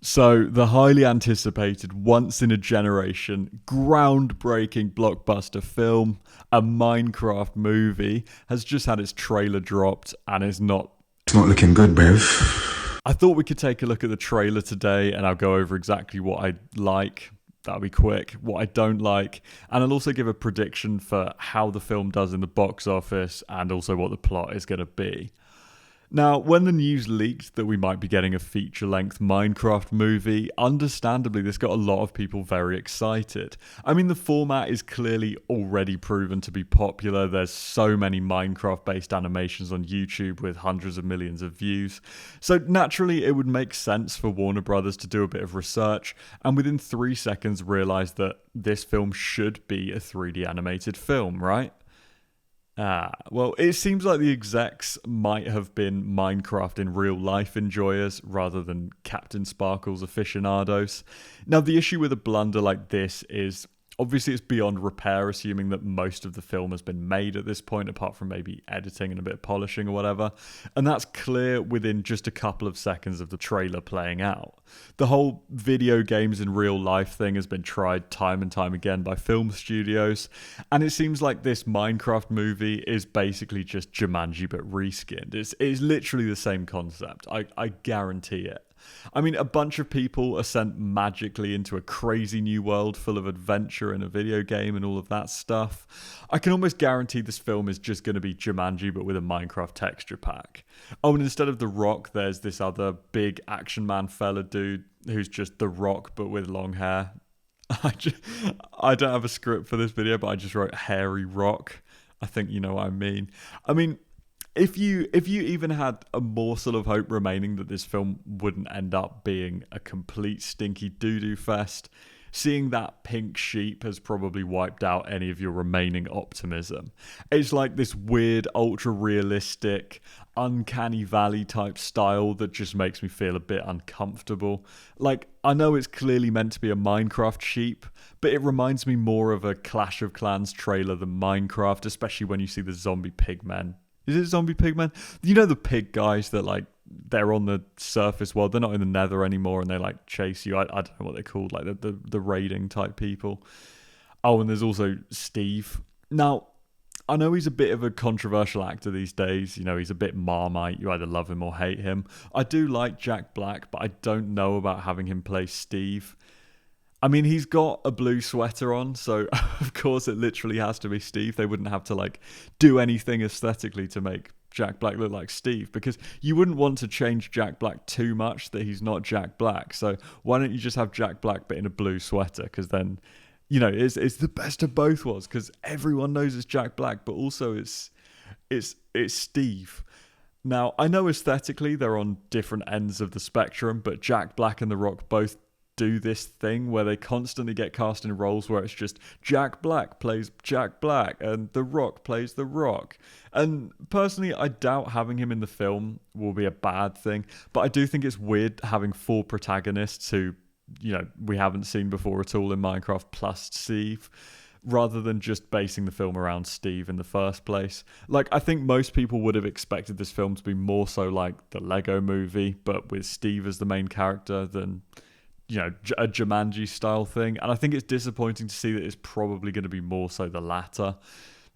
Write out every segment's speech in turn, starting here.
So, the highly anticipated, once in a generation, groundbreaking blockbuster film, a Minecraft movie, has just had its trailer dropped and is not. It's not looking good, Bev. I thought we could take a look at the trailer today and I'll go over exactly what I like. That'll be quick. What I don't like. And I'll also give a prediction for how the film does in the box office and also what the plot is going to be. Now, when the news leaked that we might be getting a feature-length Minecraft movie, understandably this got a lot of people very excited. I mean, the format is clearly already proven to be popular. There's so many Minecraft-based animations on YouTube with hundreds of millions of views. So naturally, it would make sense for Warner Brothers to do a bit of research and within 3 seconds realize that this film should be a 3D animated film, right? Well, it seems like the execs might have been Minecraft in real life enjoyers rather than Captainsparklez afficionados. Now, the issue with a blunder like this is obviously it's beyond repair, assuming that most of the film has been made at this point, apart from maybe editing and a bit of polishing or whatever. And that's clear within just a couple of seconds of the trailer playing out. The whole video games in real life thing has been tried time and time again by film studios. And it seems like this Minecraft movie is basically just Jumanji but reskinned. It's literally the same concept. I guarantee it. I mean, a bunch of people are sent magically into a crazy new world full of adventure in a video game and all of that stuff. I can almost guarantee this film is just going to be Jumanji but with a Minecraft texture pack. Oh, and instead of The Rock, there's this other big action man fella dude who's just The Rock but with long hair. I don't have a script for this video, but I just wrote Hairy Rock. I think you know what I mean. I mean, If you even had a morsel of hope remaining that this film wouldn't end up being a complete stinky doo-doo fest, seeing that pink sheep has probably wiped out any of your remaining optimism. It's like this weird, ultra-realistic, uncanny valley type style that just makes me feel a bit uncomfortable. Like, I know it's clearly meant to be a Minecraft sheep, but it reminds me more of a Clash of Clans trailer than Minecraft, especially when you see the zombie pigmen. Is it zombie pigmen? You know the pig guys that like they're on the surface world. They're not in the nether anymore and they like chase you. I don't know what they're called, like the raiding type people. Oh, and there's also Steve. Now, I know he's a bit of a controversial actor these days. You know, he's a bit Marmite. You either love him or hate him. I do like Jack Black, but I don't know about having him play Steve. I mean, he's got a blue sweater on, so of course it literally has to be Steve. They wouldn't have to like do anything aesthetically to make Jack Black look like Steve, because you wouldn't want to change Jack Black too much that he's not Jack Black. So why don't you just have Jack Black but in a blue sweater? Because then, you know, it's the best of both worlds, because everyone knows it's Jack Black, but also it's Steve. Now, I know aesthetically they're on different ends of the spectrum, but Jack Black and The Rock both do this thing where they constantly get cast in roles where it's just Jack Black plays Jack Black and The Rock plays The Rock. And personally, I doubt having him in the film will be a bad thing, but I do think it's weird having 4 protagonists who, you know, we haven't seen before at all in Minecraft plus Steve, rather than just basing the film around Steve in the first place. Like, I think most people would have expected this film to be more so like the Lego movie, but with Steve as the main character than, you know, a Jumanji style thing. And I think it's disappointing to see that it's probably going to be more so the latter.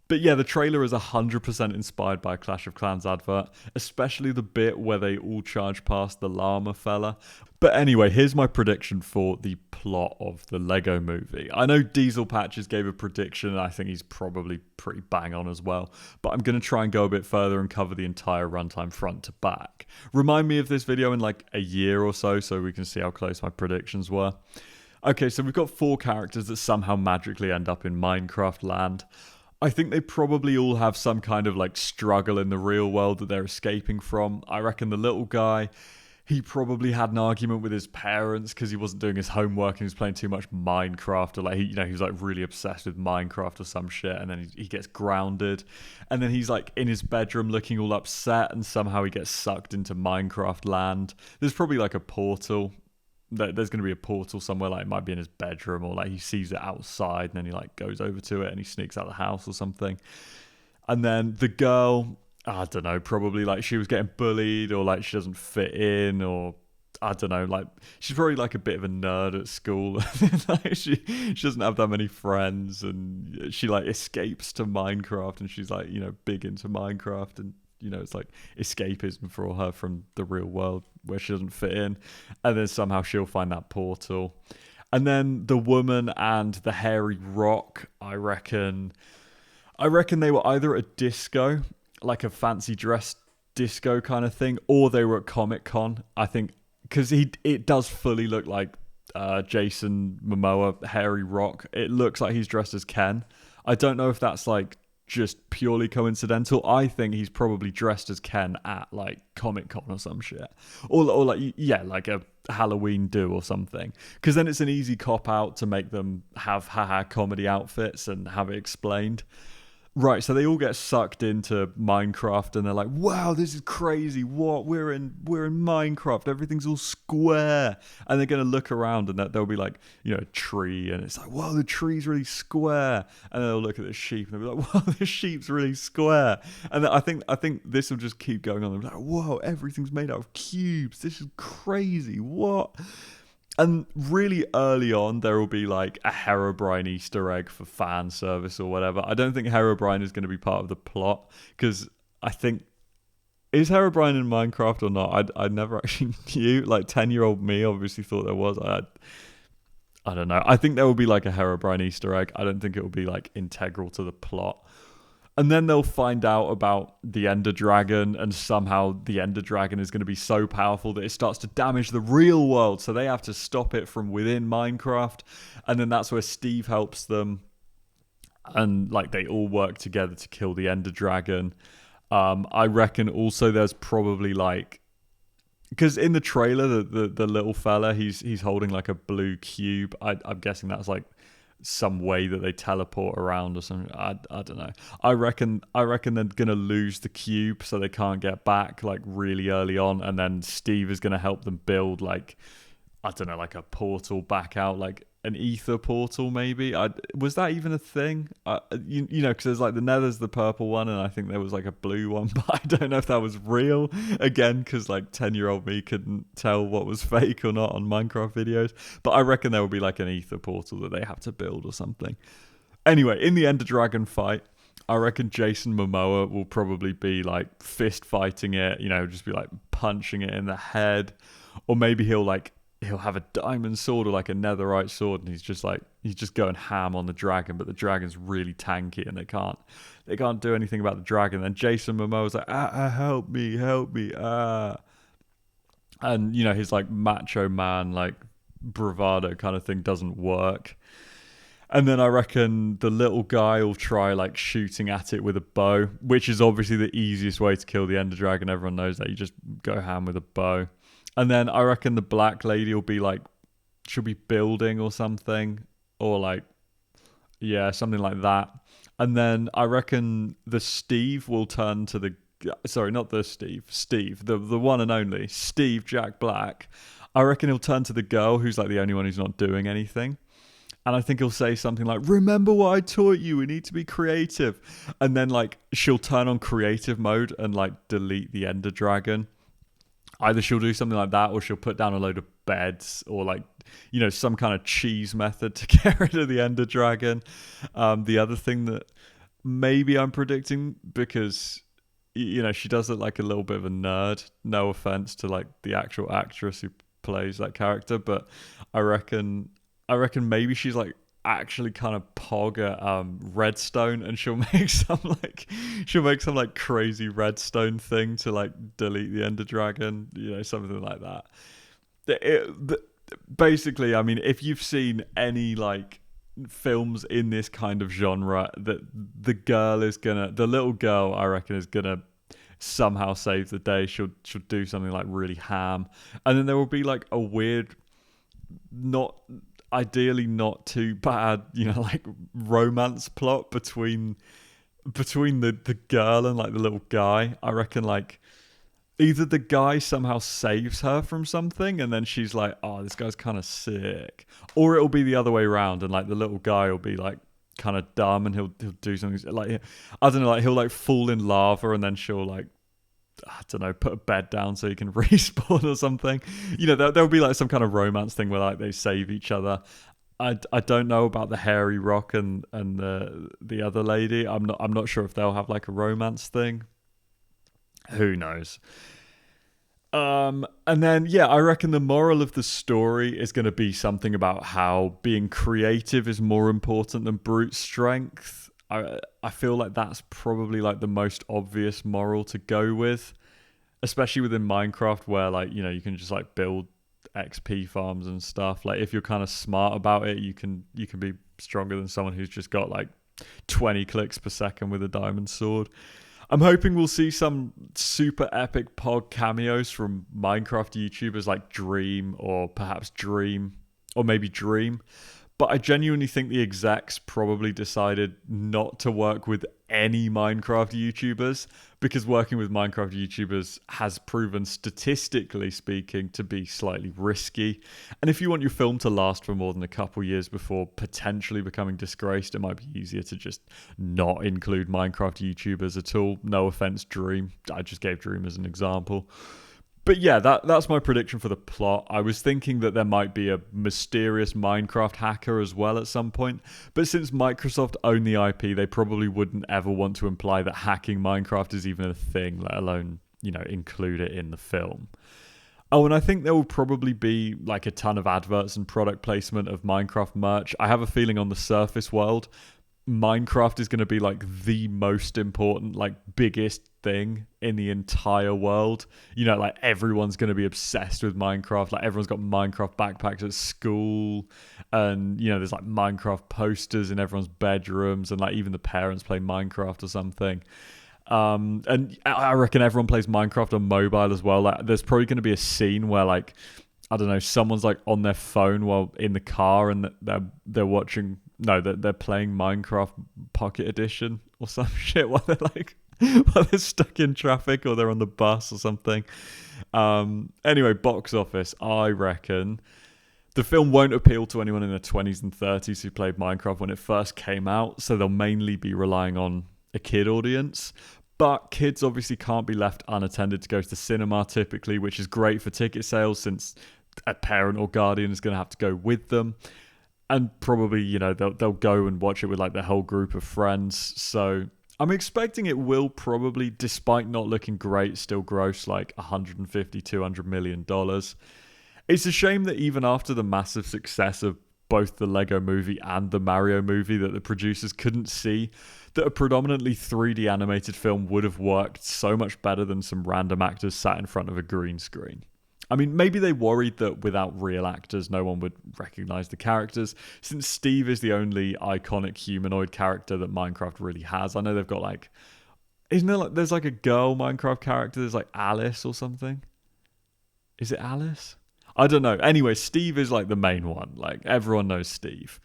But yeah, the trailer is 100% inspired by a Clash of Clans advert, especially the bit where they all charge past the llama fella. But anyway, here's my prediction for the plot of the Lego movie. I know Diesel Patches gave a prediction, and I think he's probably pretty bang on as well. But I'm going to try and go a bit further and cover the entire runtime front to back. Remind me of this video in like a year or so we can see how close my predictions were. Okay, so we've got 4 characters that somehow magically end up in Minecraft land. I think they probably all have some kind of like struggle in the real world that they're escaping from. I reckon the little guy, he probably had an argument with his parents because he wasn't doing his homework and he was playing too much Minecraft, or like he was like really obsessed with Minecraft or some shit, and then he gets grounded, and then he's like in his bedroom looking all upset, and somehow he gets sucked into Minecraft land. There's probably like a portal. There's going to be a portal somewhere, like it might be in his bedroom, or like he sees it outside and then he like goes over to it and he sneaks out the house or something. And then the girl, I don't know, probably like she was getting bullied, or like she doesn't fit in, or I don't know, like she's probably like a bit of a nerd at school. Like she doesn't have that many friends, and she like escapes to Minecraft, and she's like, big into Minecraft, and it's like escapism for her from the real world where she doesn't fit in. And then somehow she'll find that portal. And then the woman and the hairy rock, I reckon they were either at a disco, like a fancy dress disco kind of thing, or they were at Comic-Con. I think because it does fully look like Jason Momoa, hairy rock. It looks like he's dressed as Ken. I don't know if that's like just purely coincidental. I think he's probably dressed as Ken at like Comic-Con or some shit, or like like a Halloween do or something, because then it's an easy cop out to make them have haha comedy outfits and have it explained. Right, so they all get sucked into Minecraft, and they're like, "Wow, this is crazy! What? We're in Minecraft. Everything's all square." And they're gonna look around, and there'll be like, a tree, and it's like, "Wow, the tree's really square." And they'll look at the sheep, and they'll be like, "Wow, the sheep's really square." And I think this will just keep going on. They're like, "Whoa, everything's made out of cubes. This is crazy. What?" And really early on, there will be like a Herobrine Easter egg for fan service or whatever. I don't think Herobrine is going to be part of the plot, because I think, is Herobrine in Minecraft or not? I never actually knew. Like 10-year-old me obviously thought there was. I don't know. I think there will be like a Herobrine Easter egg. I don't think it will be like integral to the plot. And then they'll find out about the Ender Dragon, and somehow the Ender Dragon is going to be so powerful that it starts to damage the real world. So they have to stop it from within Minecraft. And then that's where Steve helps them. And like they all work together to kill the Ender Dragon. I reckon also there's probably like, because in the trailer, the little fella, he's holding like a blue cube. I'm guessing that's like some way that they teleport around or something. I don't know. I reckon they're gonna lose the cube, so they can't get back like really early on, and then Steve is gonna help them build like, I don't know, like a portal back out, like an ether portal maybe. Was that even a thing? Because there's like the Nether's the purple one, and I think there was like a blue one, but I don't know if that was real. Again, because like 10-year-old me couldn't tell what was fake or not on Minecraft videos. But I reckon there will be like an ether portal that they have to build or something. Anyway, in the Ender Dragon fight, I reckon Jason Momoa will probably be like fist fighting it, just be like punching it in the head, or maybe he'll have a diamond sword or like a netherite sword, and he's just going ham on the dragon, but the dragon's really tanky and they can't do anything about the dragon. Then Jason Momoa's like, help me, and his like macho man like bravado kind of thing doesn't work. And then I reckon the little guy will try like shooting at it with a bow, which is obviously the easiest way to kill the Ender Dragon. Everyone knows that. You just go ham with a bow. And then I reckon the black lady will be like, she'll be building or something, or like, yeah, something like that. And then I reckon the Steve will turn to the, sorry, not the Steve, the one and only Steve Jack Black. I reckon he'll turn to the girl who's like the only one who's not doing anything. And I think he'll say something like, "Remember what I taught you, we need to be creative." And then like she'll turn on creative mode and like delete the Ender Dragon. Either she'll do something like that, or she'll put down a load of beds, or like, some kind of cheese method to get rid of the Ender Dragon. The other thing that maybe I'm predicting, because, she does look like a little bit of a nerd. No offense to like the actual actress who plays that character, but I reckon maybe she's like actually kind of pog at redstone, and she'll make some like crazy redstone thing to like delete the Ender Dragon, something like that. Basically, I mean, if you've seen any like films in this kind of genre, that the little girl, I reckon, is gonna somehow save the day. She'll do something like really ham, and then there will be like a weird, ideally not too bad, like romance plot between the girl and like the little guy. I reckon like either the guy somehow saves her from something, and then she's like, "Oh, this guy's kind of sick," or it'll be the other way around, and like the little guy will be like kind of dumb, and he'll do something like, I don't know, like he'll like fall in lava, and then she'll like, I don't know, put a bed down so you can respawn or something. There'll be like some kind of romance thing where like they save each other. I don't know about the hairy rock and the other lady. I'm not sure if they'll have like a romance thing. Who knows? And then I reckon the moral of the story is going to be something about how being creative is more important than brute strength. I feel like that's probably like the most obvious moral to go with, especially within Minecraft, where like you can just like build XP farms and stuff. Like if you're kind of smart about it, you can be stronger than someone who's just got like 20 clicks per second with a diamond sword. I'm hoping we'll see some super epic pog cameos from Minecraft YouTubers like Dream or perhaps Dream or maybe Dream. But I genuinely think the execs probably decided not to work with any Minecraft YouTubers because working with Minecraft YouTubers has proven, statistically speaking, to be slightly risky. And if you want your film to last for more than a couple years before potentially becoming disgraced, it might be easier to just not include Minecraft YouTubers at all. No offense, Dream. I just gave Dream as an example. But yeah, that's my prediction for the plot. I was thinking that there might be a mysterious Minecraft hacker as well at some point. But since Microsoft own the IP, they probably wouldn't ever want to imply that hacking Minecraft is even a thing, let alone, include it in the film. Oh, and I think there will probably be like a ton of adverts and product placement of Minecraft merch. I have a feeling on the surface world, Minecraft is going to be like the most important, like biggest thing in the entire world. Like everyone's going to be obsessed with Minecraft. Like everyone's got Minecraft backpacks at school, and there's like Minecraft posters in everyone's bedrooms, and like even the parents play Minecraft or something. And I reckon everyone plays Minecraft on mobile as well. Like there's probably going to be a scene where like, I don't know, someone's like on their phone while in the car and they're watching. No, they're playing Minecraft Pocket Edition or some shit while they're stuck in traffic or they're on the bus or something. Anyway, box office. I reckon the film won't appeal to anyone in their 20s and 30s who played Minecraft when it first came out, so they'll mainly be relying on a kid audience. But kids obviously can't be left unattended to go to the cinema typically, which is great for ticket sales since a parent or guardian is going to have to go with them. And probably, they'll go and watch it with like their whole group of friends. So I'm expecting it will probably, despite not looking great, still gross like $150, $200 million. It's a shame that even after the massive success of both the Lego movie and the Mario movie, that the producers couldn't see that a predominantly 3D animated film would have worked so much better than some random actors sat in front of a green screen. I mean, maybe they worried that without real actors, no one would recognize the characters, since Steve is the only iconic humanoid character that Minecraft really has. I know they've got like, isn't there like, there's like a girl Minecraft character, there's like Alice or something? Is it Alice? I don't know. Anyway, Steve is like the main one. Like everyone knows Steve.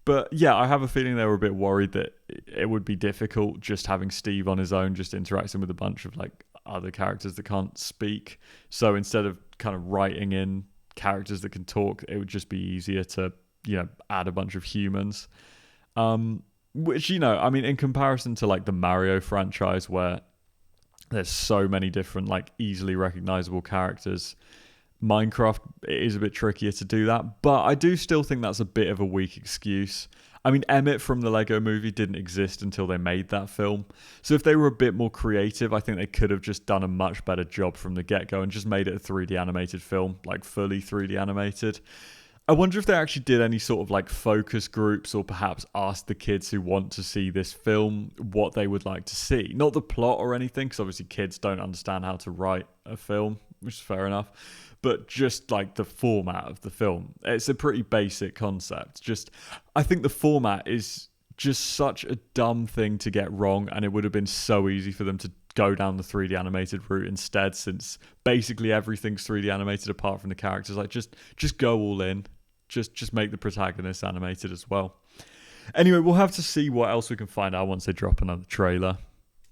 But yeah, I have a feeling they were a bit worried that it would be difficult just having Steve on his own, just interacting with a bunch of like other characters that can't speak. So instead of kind of writing in characters that can talk, it would just be easier to, add a bunch of humans. Which, I mean, in comparison to like the Mario franchise where there's so many different like easily recognizable characters, Minecraft is a bit trickier to do that, but I do still think that's a bit of a weak excuse. I mean, Emmett from the Lego movie didn't exist until they made that film. So if they were a bit more creative, I think they could have just done a much better job from the get-go and just made it a 3D animated film, like fully 3D animated. I wonder if they actually did any sort of like focus groups or perhaps asked the kids who want to see this film what they would like to see. Not the plot or anything, because obviously kids don't understand how to write a film, which is fair enough. But just like the format of the film. It's a pretty basic concept. I think the format is just such a dumb thing to get wrong, and it would have been so easy for them to go down the 3D animated route instead, since basically everything's 3D animated apart from the characters. Like just go all in. Just make the protagonist animated as well. Anyway, we'll have to see what else we can find out once they drop another trailer.